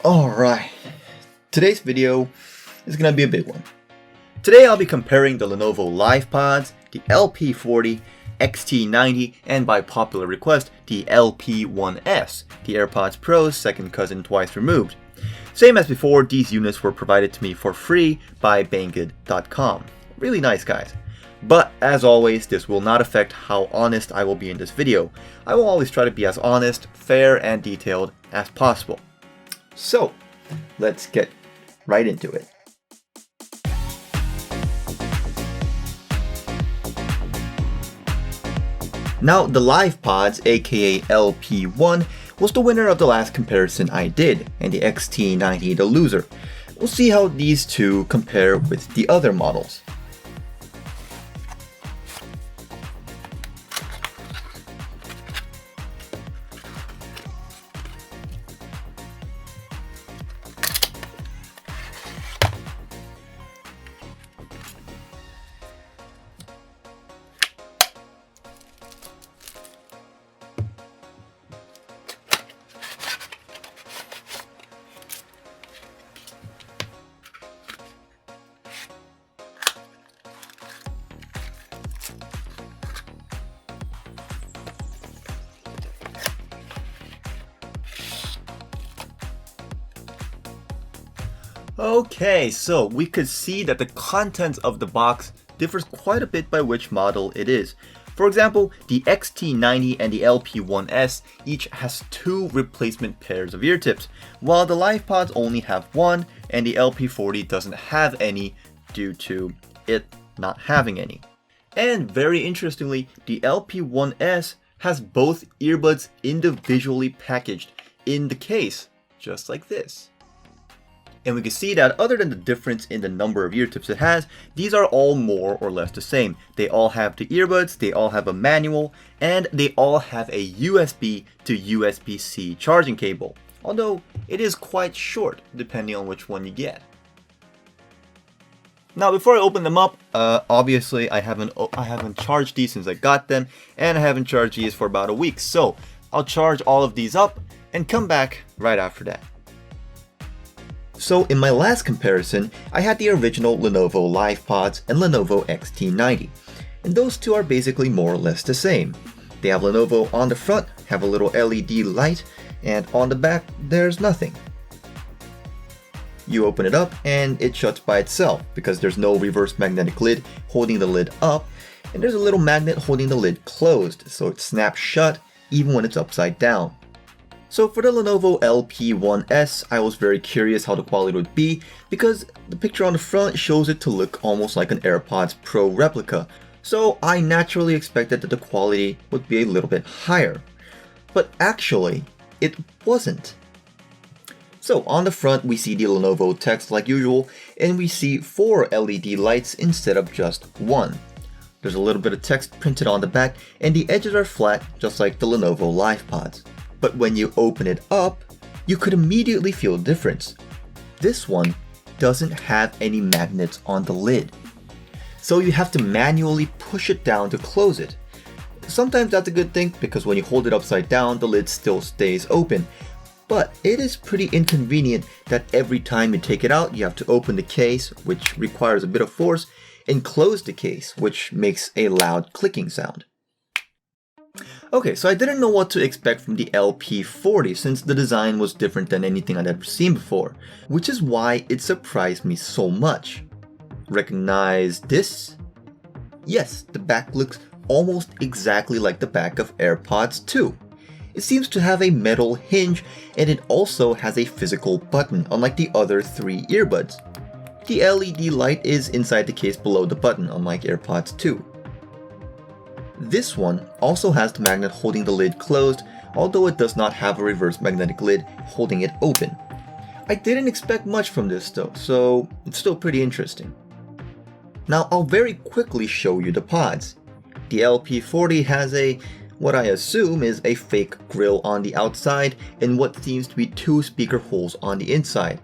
Alright, today's video is going to be a big one. Today I'll be comparing the Lenovo LivePods, the LP40, XT90, and by popular request, the LP1S, the AirPods Pro's second cousin twice removed. Same as before, these units were provided to me for free by Banggood.com. Really nice guys. But as always, this will not affect how honest I will be in this video. I will always try to be as honest, fair, and detailed as possible. So, let's get right into it. Now, the LivePods, aka LP1, was the winner of the last comparison I did, and the XT90 the loser. We'll see how these two compare with the other models. Okay, so we could see that the contents of the box differs quite a bit by which model it is. For example, the XT90 and the LP1S each has 2 replacement pairs of ear tips, while the LivePods only have 1 and the LP40 doesn't have any due to it not having any. And very interestingly, the LP1S has both earbuds individually packaged in the case, just like this. And we can see that other than the difference in the number of ear tips it has, these are all more or less the same. They all have the earbuds, they all have a manual, and they all have a USB to USB-C charging cable, although it is quite short depending on which one you get. Now before I open them up, obviously I haven't charged these since I got them, and I haven't charged these for about a week, so I'll charge all of these up and come back right after that. So in my last comparison, I had the original Lenovo LivePods and Lenovo XT90, and those two are basically more or less the same. They have Lenovo on the front, have a little LED light, and on the back there's nothing. You open it up and it shuts by itself because there's no reverse magnetic lid holding the lid up, and there's a little magnet holding the lid closed, so it snaps shut even when it's upside down. So for the Lenovo LP1S, I was very curious how the quality would be because the picture on the front shows it to look almost like an AirPods Pro replica, so I naturally expected that the quality would be a little bit higher. But actually, it wasn't. So on the front we see the Lenovo text like usual, and we see 4 LED lights instead of just 1. There's a little bit of text printed on the back, and the edges are flat just like the Lenovo LivePods. But when you open it up, you could immediately feel a difference. This one doesn't have any magnets on the lid, so you have to manually push it down to close it. Sometimes that's a good thing because when you hold it upside down, the lid still stays open. But it is pretty inconvenient that every time you take it out, you have to open the case, which requires a bit of force, and close the case, which makes a loud clicking sound. Okay, so I didn't know what to expect from the LP40 since the design was different than anything I'd ever seen before, which is why it surprised me so much. Recognize this? Yes, the back looks almost exactly like the back of AirPods 2. It seems to have a metal hinge, and it also has a physical button, unlike the other 3 earbuds. The LED light is inside the case below the button, unlike AirPods 2. This one also has the magnet holding the lid closed, although it does not have a reverse magnetic lid holding it open. I didn't expect much from this though, so it's still pretty interesting. Now I'll very quickly show you the pods. The LP40 has what I assume is a fake grill on the outside and what seems to be 2 speaker holes on the inside.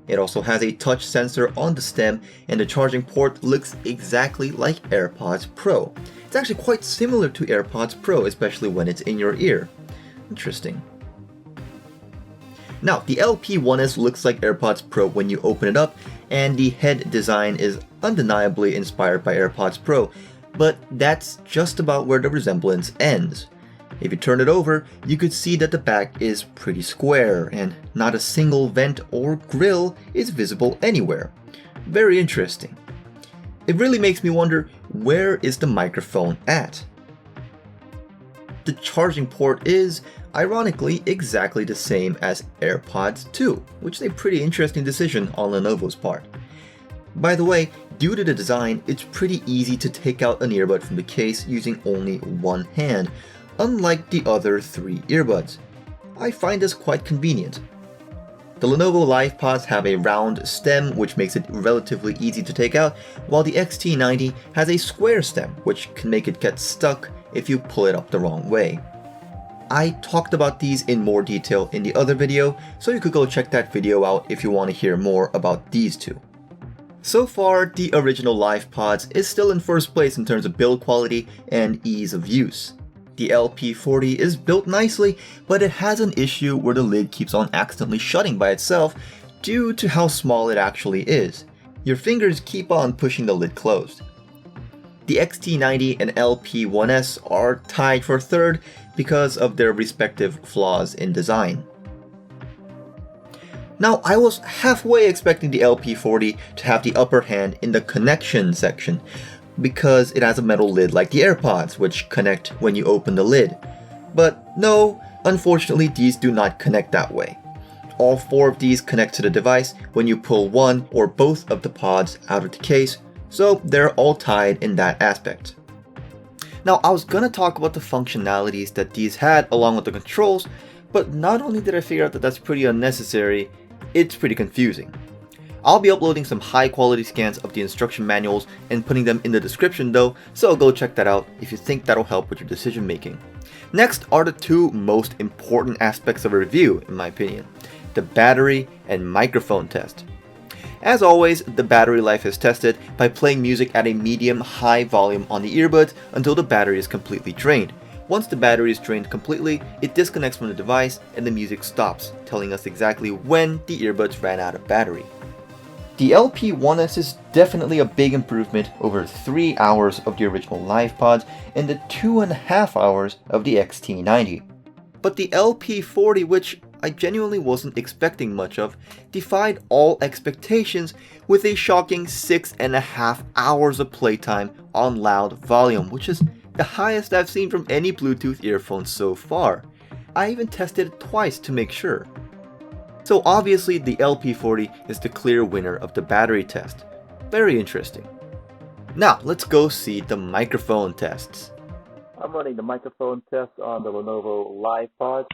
It also has a touch sensor on the stem, and the charging port looks exactly like AirPods Pro. It's actually quite similar to AirPods Pro, especially when it's in your ear. Interesting. Now, the LP1S looks like AirPods Pro when you open it up, and the head design is undeniably inspired by AirPods Pro, but that's just about where the resemblance ends. If you turn it over, you could see that the back is pretty square, and not a single vent or grill is visible anywhere. Very interesting. It really makes me wonder, where is the microphone at? The charging port is, ironically, exactly the same as AirPods 2, which is a pretty interesting decision on Lenovo's part. By the way, due to the design, it's pretty easy to take out an earbud from the case using only one hand, unlike the other three earbuds. I find this quite convenient. The Lenovo LivePods have a round stem, which makes it relatively easy to take out, while the XT90 has a square stem, which can make it get stuck if you pull it up the wrong way. I talked about these in more detail in the other video, so you could go check that video out if you want to hear more about these two. So far, the original LivePods is still in first place in terms of build quality and ease of use. The LP40 is built nicely, but it has an issue where the lid keeps on accidentally shutting by itself due to how small it actually is. Your fingers keep on pushing the lid closed. The XT90 and LP1S are tied for third because of their respective flaws in design. Now, I was halfway expecting the LP40 to have the upper hand in the connection section, because it has a metal lid like the AirPods, which connect when you open the lid. But no, unfortunately these do not connect that way. All four of these connect to the device when you pull one or both of the pods out of the case, so they're all tied in that aspect. Now, I was gonna talk about the functionalities that these had along with the controls, but not only did I figure out that that's pretty unnecessary, it's pretty confusing. I'll be uploading some high quality scans of the instruction manuals and putting them in the description though, so go check that out if you think that'll help with your decision making. Next are the two most important aspects of a review, in my opinion: the battery and microphone test. As always, the battery life is tested by playing music at a medium-high volume on the earbuds until the battery is completely drained. Once the battery is drained completely, it disconnects from the device and the music stops, telling us exactly when the earbuds ran out of battery. The LP1S is definitely a big improvement over 3 hours of the original LivePods and the 2.5 hours of the XT90. But the LP40, which I genuinely wasn't expecting much of, defied all expectations with a shocking 6.5 hours of playtime on loud volume, which is the highest I've seen from any Bluetooth earphones so far. I even tested it twice to make sure. So obviously the LP40 is the clear winner of the battery test. Very interesting. Now let's go see the microphone tests. I'm running the microphone test on the Lenovo LivePods.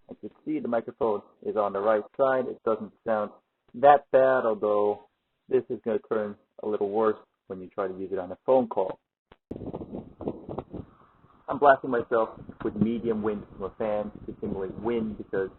As you can see, the microphone is on the right side. It doesn't sound that bad, although this is going to turn a little worse when you try to use it on a phone call. I'm blasting myself with medium wind from a fan to simulate wind because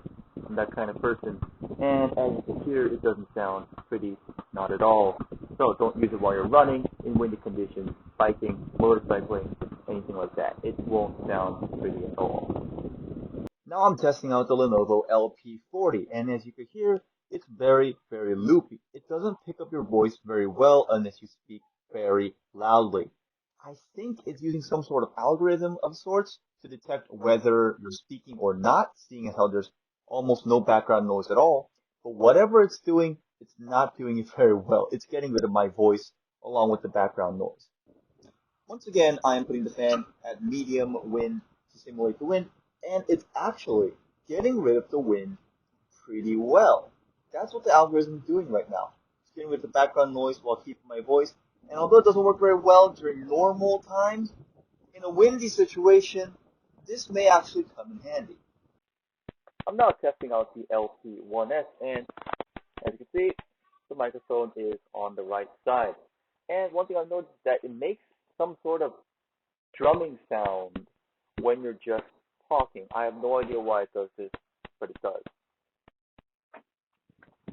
I'm that kind of person. And as you can hear, it doesn't sound pretty, not at all. So don't use it while you're running, in windy conditions, biking, motorcycling, anything like that. It won't sound pretty at all. Now I'm testing out the Lenovo LP40, and as you can hear, it's very, very loopy. It doesn't pick up your voice very well unless you speak very loudly. I think it's using some sort of algorithm of sorts to detect whether you're speaking or not, seeing as how there's almost no background noise at all. But whatever it's doing, it's not doing it very well. It's getting rid of my voice along with the background noise. Once again, I am putting the fan at medium wind to simulate the wind, and it's actually getting rid of the wind pretty well. That's what the algorithm is doing right now. It's getting rid of the background noise while keeping my voice. And although it doesn't work very well during normal times, in a windy situation, this may actually come in handy. I'm now testing out the LP1S, and as you can see, the microphone is on the right side. And one thing I've noticed is that it makes some sort of drumming sound when you're just talking. I have no idea why it does this, but it does.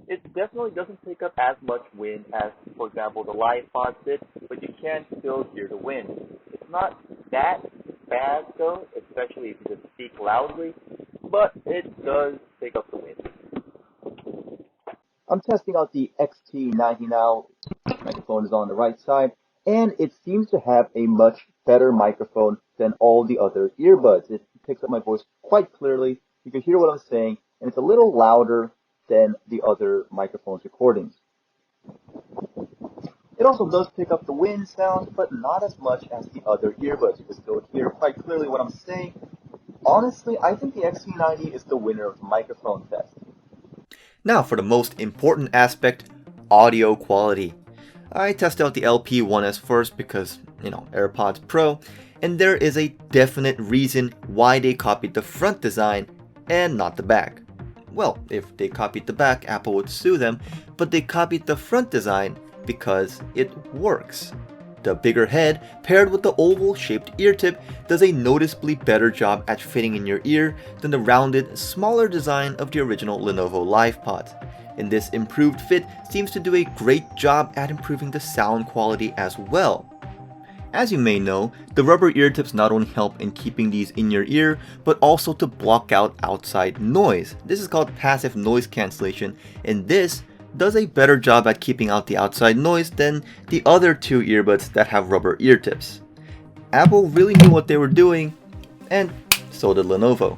It definitely doesn't pick up as much wind as, for example, the LivePods did, but you can still hear the wind. It's not that bad though, especially if you just speak loudly, but it does take up the wind. I'm testing out the 𝐿Pod now. Microphone is on the right side, and it seems to have a much better microphone than all the other earbuds. It picks up my voice quite clearly. You can hear what I'm saying, and it's a little louder than the other microphone's recordings. It also does pick up the wind sound, but not as much as the other earbuds. You can still hear quite clearly what I'm saying. Honestly, I think the 𝐿Pod is the winner of the microphone test. Now for the most important aspect, audio quality. I tested out the LP1S first because, AirPods Pro, and there is a definite reason why they copied the front design and not the back. Well, if they copied the back, Apple would sue them, but they copied the front design because it works. The bigger head, paired with the oval-shaped ear tip, does a noticeably better job at fitting in your ear than the rounded, smaller design of the original Lenovo LivePods. And this improved fit seems to do a great job at improving the sound quality as well. As you may know, the rubber ear tips not only help in keeping these in your ear, but also to block out outside noise. This is called passive noise cancellation, and this does a better job at keeping out the outside noise than the other two earbuds that have rubber ear tips. Apple really knew what they were doing, and so did Lenovo.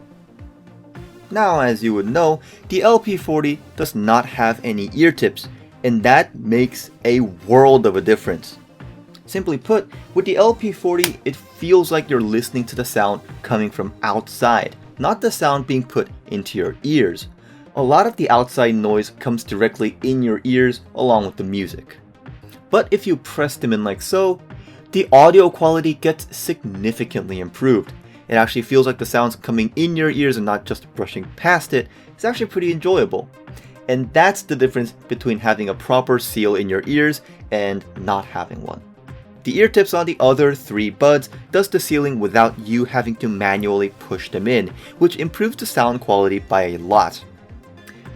Now, as you would know, the LP40 does not have any ear tips, and that makes a world of a difference. Simply put, with the LP40, it feels like you're listening to the sound coming from outside, not the sound being put into your ears. A lot of the outside noise comes directly in your ears along with the music. But if you press them in like so, the audio quality gets significantly improved. It actually feels like the sound's coming in your ears and not just brushing past it. It's actually pretty enjoyable. And that's the difference between having a proper seal in your ears and not having one. The ear tips on the other three buds does the sealing without you having to manually push them in, which improves the sound quality by a lot.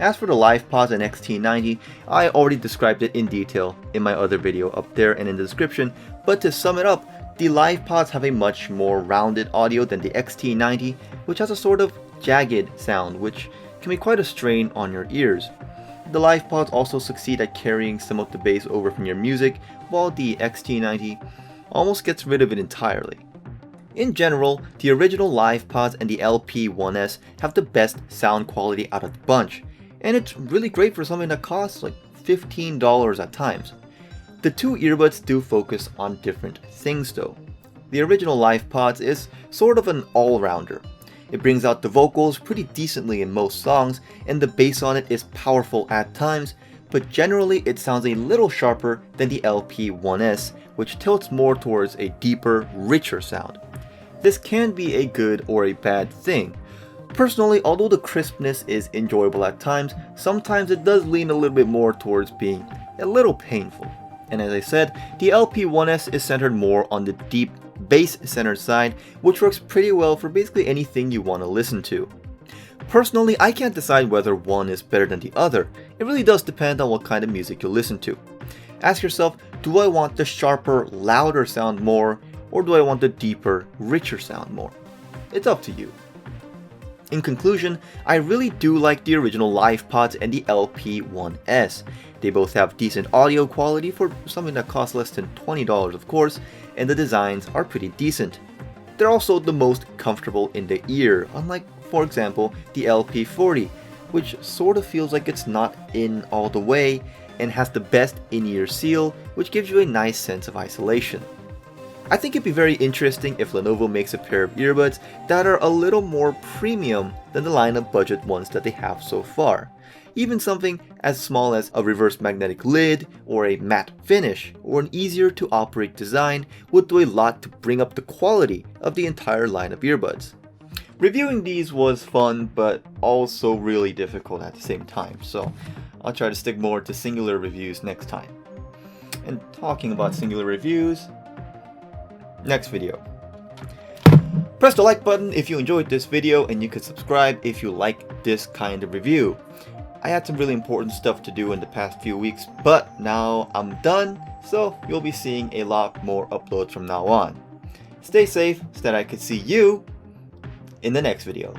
As for the LivePods and 𝐿Pod, I already described it in detail in my other video up there and in the description, but to sum it up, the LivePods have a much more rounded audio than the 𝐿Pod, which has a sort of jagged sound, which can be quite a strain on your ears. The LivePods also succeed at carrying some of the bass over from your music, while the 𝐿Pod almost gets rid of it entirely. In general, the original LivePods and the LP1S have the best sound quality out of the bunch, and it's really great for something that costs like $15 at times. The two earbuds do focus on different things though. The original LivePods is sort of an all-rounder. It brings out the vocals pretty decently in most songs, and the bass on it is powerful at times, but generally it sounds a little sharper than the LP1S, which tilts more towards a deeper, richer sound. This can be a good or a bad thing. Personally, although the crispness is enjoyable at times, sometimes it does lean a little bit more towards being a little painful. And as I said, the LP1S is centered more on the deep bass-centered side, which works pretty well for basically anything you want to listen to. Personally, I can't decide whether one is better than the other. It really does depend on what kind of music you listen to. Ask yourself, do I want the sharper, louder sound more, or do I want the deeper, richer sound more? It's up to you. In conclusion, I really do like the original LivePods and the LP1S. They both have decent audio quality for something that costs less than $20 of course, and the designs are pretty decent. They're also the most comfortable in the ear, unlike, for example, the LP40, which sort of feels like it's not in all the way and has the best in-ear seal, which gives you a nice sense of isolation. I think it'd be very interesting if Lenovo makes a pair of earbuds that are a little more premium than the line of budget ones that they have so far. Even something as small as a reverse magnetic lid, or a matte finish, or an easier to operate design would do a lot to bring up the quality of the entire line of earbuds. Reviewing these was fun, but also really difficult at the same time, so I'll try to stick more to singular reviews next time. And talking about singular reviews, next video. Press the like button if you enjoyed this video, and you could subscribe if you like this kind of review. I had some really important stuff to do in the past few weeks, but now I'm done, so you'll be seeing a lot more uploads from now on. Stay safe so that I could see you in the next video.